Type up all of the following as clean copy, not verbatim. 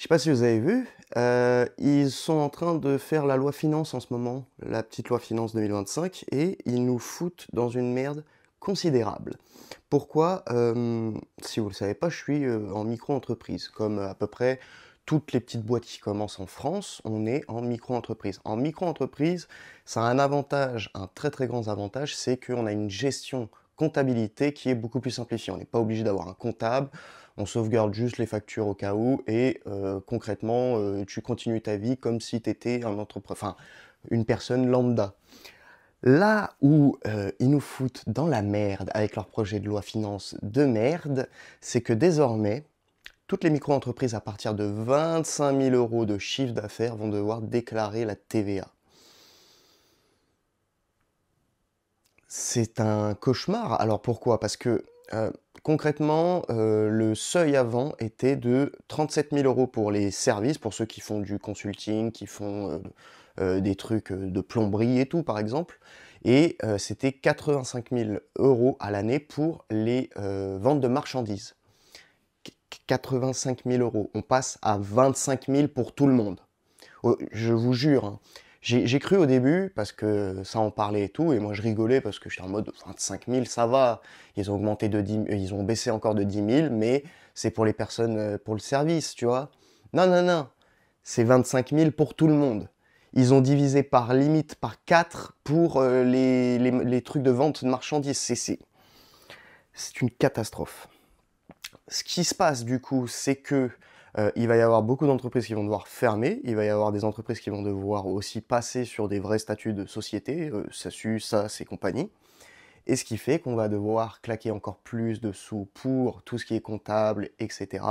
Je sais pas si vous avez vu, ils sont en train de faire la loi finance en ce moment, la petite loi finance 2025, et ils nous foutent dans une merde considérable. Pourquoi? Si vous le savez pas, je suis en micro-entreprise. Comme à peu près toutes les petites boîtes qui commencent en France, on est en micro-entreprise. En micro-entreprise, ça a un avantage, un très très grand avantage, c'est qu'on a une gestion comptabilité qui est beaucoup plus simplifiée. On n'est pas obligé d'avoir un comptable, on sauvegarde juste les factures au cas où et concrètement, tu continues ta vie comme si tu étais un entrepreneur, enfin, une personne lambda. Là où ils nous foutent dans la merde avec leur projet de loi finance de merde, c'est que désormais, toutes les micro-entreprises à partir de 25 000 euros de chiffre d'affaires vont devoir déclarer la TVA. C'est un cauchemar. Alors pourquoi? Parce que concrètement, le seuil avant était de 37 000 euros pour les services, pour ceux qui font du consulting, qui font des trucs de plomberie et tout, par exemple. Et c'était 85 000 euros à l'année pour les ventes de marchandises. 85 000 euros. On passe à 25 000 pour tout le monde. Oh, je vous jure, hein. J'ai cru au début, parce que ça en parlait et tout, et moi je rigolais parce que j'étais en mode 25 000, ça va. Ils ont augmenté de 10, ils ont baissé encore de 10 000, mais c'est pour les personnes, pour le service, tu vois. Non, non, non. C'est 25 000 pour tout le monde. Ils ont divisé par limite par 4 pour les trucs de vente de marchandises. C'est une catastrophe. Ce qui se passe du coup, c'est que il va y avoir beaucoup d'entreprises qui vont devoir fermer, il va y avoir des entreprises qui vont devoir aussi passer sur des vrais statuts de société, SASU, SAS et compagnie. Et ce qui fait qu'on va devoir claquer encore plus de sous pour tout ce qui est comptable, etc.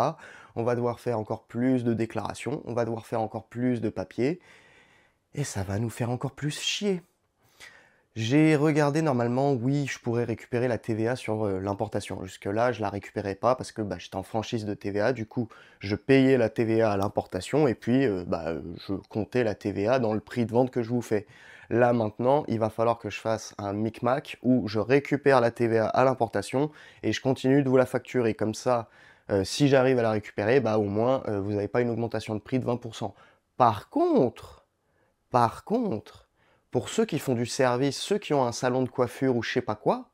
On va devoir faire encore plus de déclarations, on va devoir faire encore plus de papiers, et ça va nous faire encore plus chier. J'ai regardé normalement, oui, je pourrais récupérer la TVA sur l'importation. Jusque-là, je la récupérais pas parce que bah, j'étais en franchise de TVA. Du coup, je payais la TVA à l'importation et puis je comptais la TVA dans le prix de vente que je vous fais. Là maintenant, il va falloir que je fasse un micmac où je récupère la TVA à l'importation et je continue de vous la facturer. Comme ça, si j'arrive à la récupérer, bah, au moins, vous n'avez pas une augmentation de prix de 20%. Par contre, par contre, pour ceux qui font du service, ceux qui ont un salon de coiffure ou je sais pas quoi,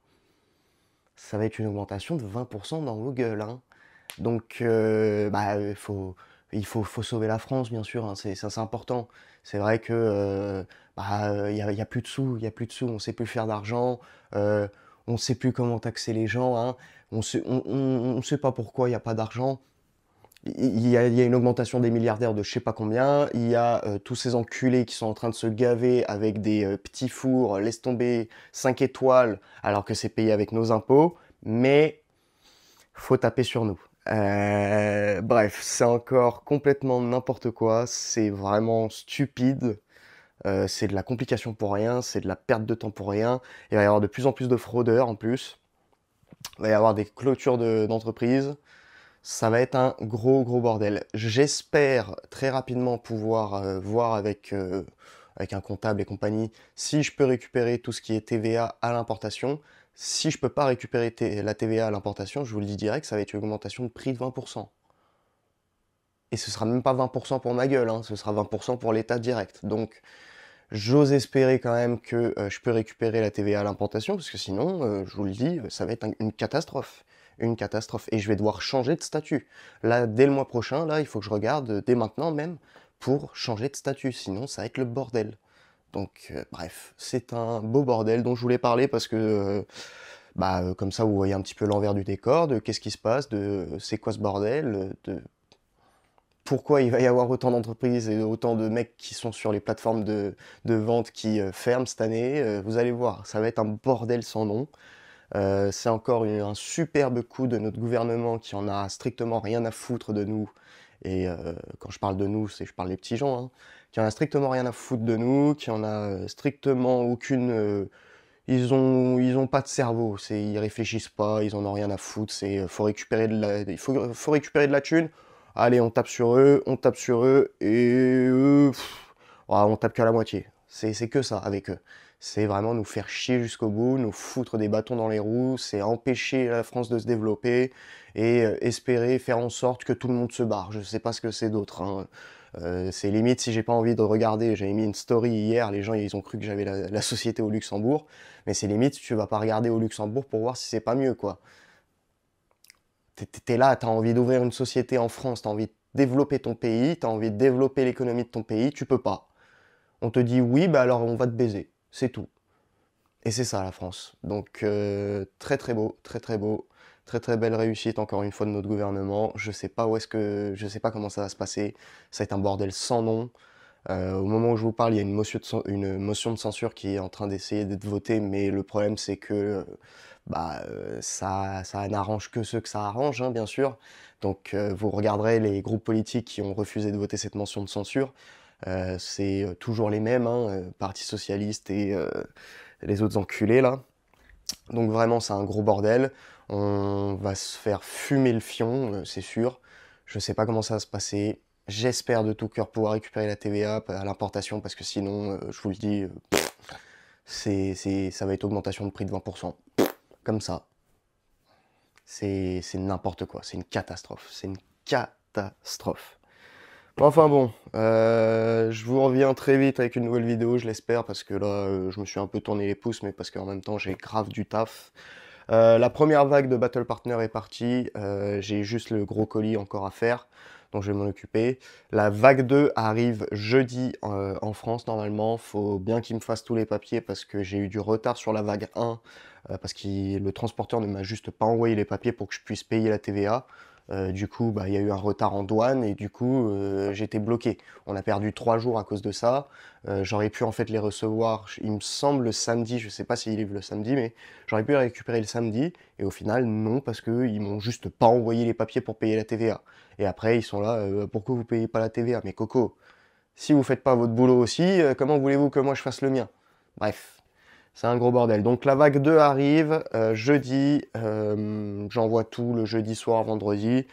ça va être une augmentation de 20% dans vos gueules, hein. Donc, il faut sauver la France, bien sûr, hein, ça c'est important. C'est vrai que y a plus de sous, il y a plus de sous, on sait plus faire d'argent, on sait plus comment taxer les gens, hein, on sait pas pourquoi il n'y a pas d'argent. Il y a une augmentation des milliardaires de je sais pas combien, il y a tous ces enculés qui sont en train de se gaver avec des petits fours, laisse tomber 5 étoiles, alors que c'est payé avec nos impôts, mais faut taper sur nous. Bref, c'est encore complètement n'importe quoi, c'est vraiment stupide, c'est de la complication pour rien, c'est de la perte de temps pour rien, il va y avoir de plus en plus de fraudeurs en plus, il va y avoir des clôtures d'entreprises, ça va être un gros gros bordel. J'espère très rapidement pouvoir voir avec un comptable et compagnie si je peux récupérer tout ce qui est TVA à l'importation. Si je peux pas récupérer la TVA à l'importation, je vous le dis direct, ça va être une augmentation de prix de 20%. Et ce sera même pas 20% pour ma gueule, hein, ce sera 20% pour l'État direct. Donc j'ose espérer quand même que je peux récupérer la TVA à l'importation, parce que sinon, je vous le dis, ça va être une catastrophe. Une catastrophe. Et je vais devoir changer de statut. Là, dès le mois prochain, là, il faut que je regarde, dès maintenant même, pour changer de statut. Sinon, ça va être le bordel. Donc, bref, c'est un beau bordel dont je voulais parler parce que, comme ça, vous voyez un petit peu l'envers du décor, de qu'est-ce qui se passe, de c'est quoi ce bordel, de pourquoi il va y avoir autant d'entreprises et autant de mecs qui sont sur les plateformes de vente qui ferment cette année. Vous allez voir, ça va être un bordel sans nom. C'est encore un superbe coup de notre gouvernement qui en a strictement rien à foutre de nous. Et quand je parle de nous, je parle des petits gens, hein, qui en a strictement rien à foutre de nous, qui en a strictement aucune. Ils ont pas de cerveau, ils réfléchissent pas, ils en ont rien à foutre. Il faut récupérer de la thune. Allez, on tape sur eux, et on tape qu'à la moitié. C'est que ça avec eux. c'est vraiment nous faire chier jusqu'au bout, nous foutre des bâtons dans les roues, c'est empêcher la France de se développer et espérer faire en sorte que tout le monde se barre. Je sais pas ce que c'est d'autre, hein. C'est limite si j'ai pas envie de regarder. J'avais mis une story hier, les gens ils ont cru que j'avais la société au Luxembourg, mais c'est limite tu vas pas regarder au Luxembourg pour voir si c'est pas mieux quoi. T'es là, t'as envie d'ouvrir une société en France, t'as envie de développer ton pays, t'as envie de développer l'économie de ton pays, tu peux pas. On te dit oui, bah alors on va te baiser, c'est tout. Et c'est ça la France. Donc très très beau, très très beau, très très belle réussite encore une fois de notre gouvernement. Je sais pas où est-ce que, je sais pas comment ça va se passer. Ça va être un bordel sans nom. Au moment où je vous parle, il y a une motion de censure qui est en train d'essayer d'être votée, mais le problème c'est que ça n'arrange que ceux que ça arrange, hein, bien sûr. Donc vous regarderez les groupes politiques qui ont refusé de voter cette motion de censure. C'est toujours les mêmes, hein, Parti Socialiste et les autres enculés là. Donc vraiment c'est un gros bordel. On va se faire fumer le fion, c'est sûr. Je sais pas comment ça va se passer. J'espère de tout cœur pouvoir récupérer la TVA à l'importation parce que sinon, je vous le dis, ça va être augmentation de prix de 20%. Comme ça. C'est n'importe quoi. C'est une catastrophe. C'est une catastrophe. Enfin bon, je vous reviens très vite avec une nouvelle vidéo, je l'espère, parce que là, je me suis un peu tourné les pouces, mais parce qu'en même temps, j'ai grave du taf. La première vague de Battle Partner est partie, j'ai juste le gros colis encore à faire, donc je vais m'en occuper. La vague 2 arrive jeudi en France normalement, faut bien qu'il me fasse tous les papiers parce que j'ai eu du retard sur la vague 1, parce que le transporteur ne m'a juste pas envoyé les papiers pour que je puisse payer la TVA. Du coup, il y a eu un retard en douane et du coup, j'étais bloqué. On a perdu 3 jours à cause de ça. J'aurais pu en fait les recevoir, il me semble, le samedi. Je sais pas s'ils livrent le samedi, mais j'aurais pu les récupérer le samedi. Et au final, non, parce qu'ils m'ont juste pas envoyé les papiers pour payer la TVA. Et après, ils sont là, pourquoi vous payez pas la TVA? Mais Coco, si vous faites pas votre boulot aussi, comment voulez-vous que moi je fasse le mien? Bref. C'est un gros bordel. Donc la vague 2 arrive jeudi, j'envoie tout le jeudi soir, vendredi.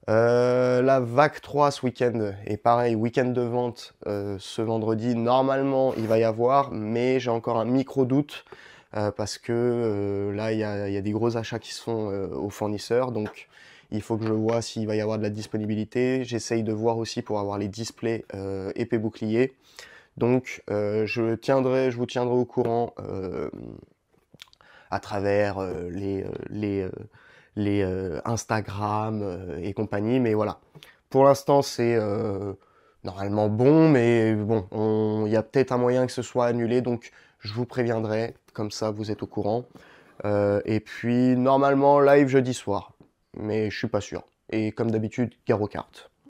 La vague 3 ce week-end est pareil, week-end de vente ce vendredi. Normalement, il va y avoir, mais j'ai encore un micro-doute parce que là, il y a des gros achats qui se font aux fournisseurs. Donc il faut que je vois s'il va y avoir de la disponibilité. J'essaye de voir aussi pour avoir les displays épée bouclier. Donc je vous tiendrai au courant à travers les Instagram et compagnie, mais voilà. Pour l'instant, c'est normalement bon, mais bon, il y a peut-être un moyen que ce soit annulé, donc je vous préviendrai, comme ça vous êtes au courant. Et puis normalement live jeudi soir, mais je suis pas sûr. Et comme d'habitude, gare aux cartes.